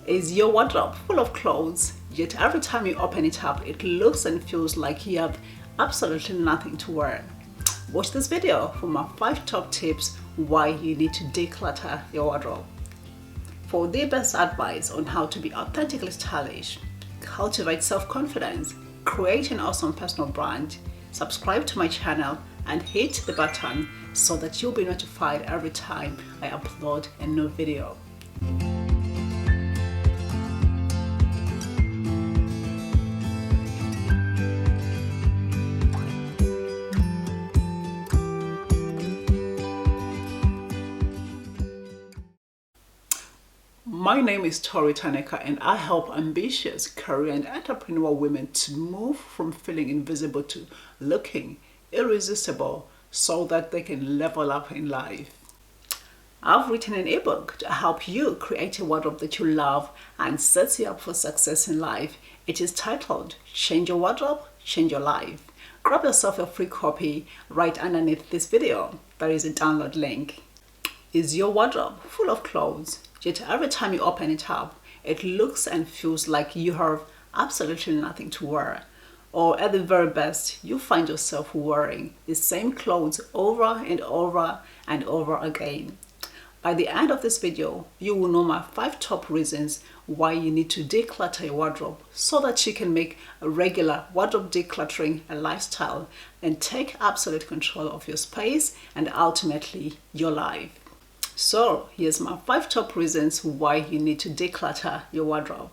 Is your wardrobe full of clothes, yet every time you open it up, it looks and feels like you have absolutely nothing to wear? Watch this video for my 5 top tips why you need to declutter your wardrobe. For the best advice on how to be authentically stylish, cultivate self-confidence, create an awesome personal brand, subscribe to my channel and hit the button so that you'll be notified every time I upload a new video. My name is Toritaneka and I help ambitious career and entrepreneur women to move from feeling invisible to looking irresistible so that they can level up in life. I've written an ebook to help you create a wardrobe that you love and sets you up for success in life. It is titled Change Your Wardrobe, Change Your Life. Grab yourself a free copy right underneath this video. There is a download link. Is your wardrobe full of clothes? Yet every time you open it up, it looks and feels like you have absolutely nothing to wear. Or at the very best, you find yourself wearing the same clothes over and over and over again. By the end of this video, you will know my 5 top reasons why you need to declutter your wardrobe so that you can make a regular wardrobe decluttering a lifestyle and take absolute control of your space and ultimately your life. So here's my 5 top reasons why you need to declutter your wardrobe.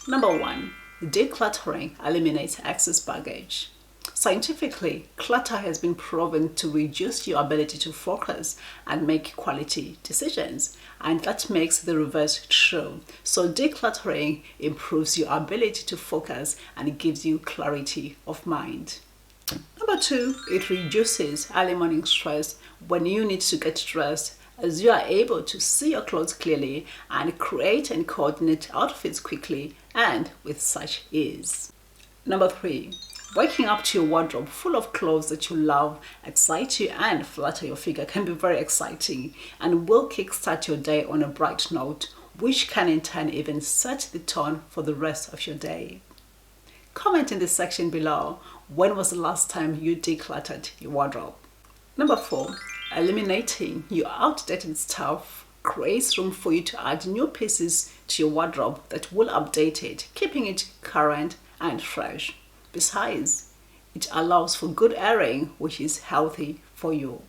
Number 1, decluttering eliminates excess baggage. Scientifically, clutter has been proven to reduce your ability to focus and make quality decisions, and that makes the reverse true. So decluttering improves your ability to focus and gives you clarity of mind. Number 2, it reduces early morning stress when you need to get dressed, as you are able to see your clothes clearly and create and coordinate outfits quickly and with such ease. Number 3, waking up to your wardrobe full of clothes that you love, excite you and flatter your figure can be very exciting and will kickstart your day on a bright note, which can in turn even set the tone for the rest of your day. Comment in the section below, when was the last time you decluttered your wardrobe? Number 4, eliminating your outdated stuff creates room for you to add new pieces to your wardrobe that will update it, keeping it current and fresh. Besides, it allows for good airing, which is healthy for you.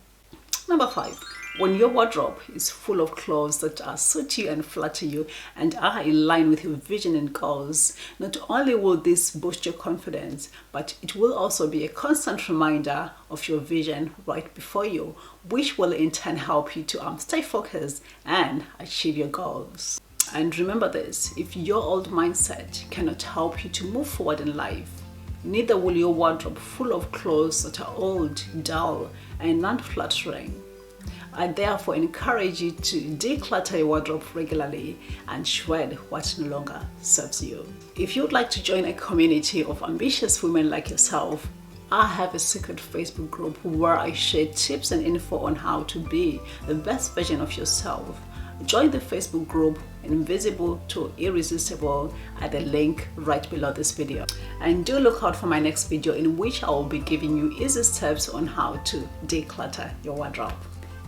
Number 5, when your wardrobe is full of clothes that suit you and flatter you and are in line with your vision and goals, not only will this boost your confidence, but it will also be a constant reminder of your vision right before you, which will in turn help you to stay focused and achieve your goals. And remember this, if your old mindset cannot help you to move forward in life, neither will your wardrobe full of clothes that are old, dull, and non-flattering. I therefore encourage you to declutter your wardrobe regularly and shred what no longer serves you. If you'd like to join a community of ambitious women like yourself, I have a secret Facebook group where I share tips and info on how to be the best version of yourself. Join the Facebook group Invisible to Irresistible at the link right below this video. And do look out for my next video in which I will be giving you easy steps on how to declutter your wardrobe.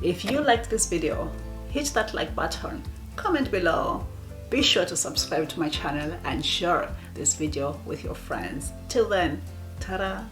If you liked this video, hit that like button, comment below, be sure to subscribe to my channel and share this video with your friends. Till then, ta-da!